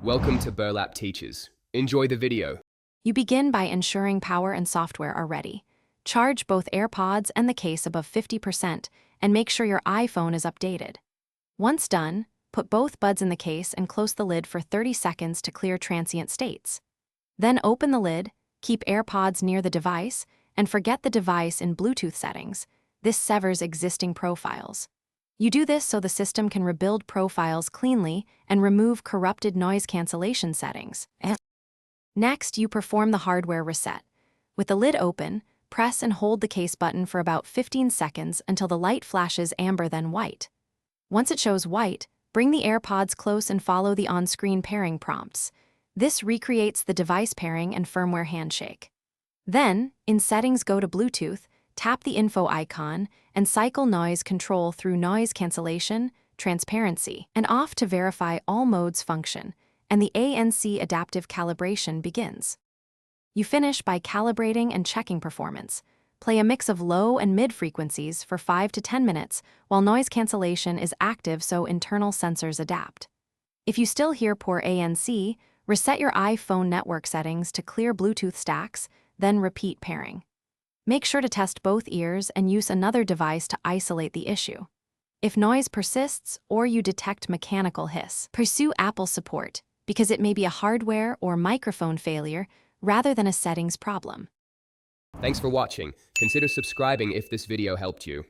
Welcome to Burlap Teachers. Enjoy the video. You begin by ensuring power and software are ready. Charge both AirPods and the case above 50% and make sure your iPhone is updated. Once done, put both buds in the case and close the lid for 30 seconds to clear transient states. Then open the lid, keep AirPods near the device, and forget the device in Bluetooth settings. This severs existing profiles. You do this so the system can rebuild profiles cleanly and remove corrupted noise cancellation settings. Next, you perform the hardware reset. With the lid open, press and hold the case button for about 15 seconds until the light flashes amber then white. Once it shows white, bring the AirPods close and follow the on-screen pairing prompts. This recreates the device pairing and firmware handshake. Then, in Settings, go to Bluetooth, tap the info icon, and cycle noise control through noise cancellation, transparency, and off to verify all modes function, and the ANC adaptive calibration begins. You finish by calibrating and checking performance. Play a mix of low and mid frequencies for 5 to 10 minutes while noise cancellation is active so internal sensors adapt. If you still hear poor ANC, reset your iPhone network settings to clear Bluetooth stacks, then repeat pairing. Make sure to test both ears and use another device to isolate the issue. If noise persists or you detect mechanical hiss, pursue Apple support because it may be a hardware or microphone failure rather than a settings problem. Thanks for watching. Consider subscribing if this video helped you.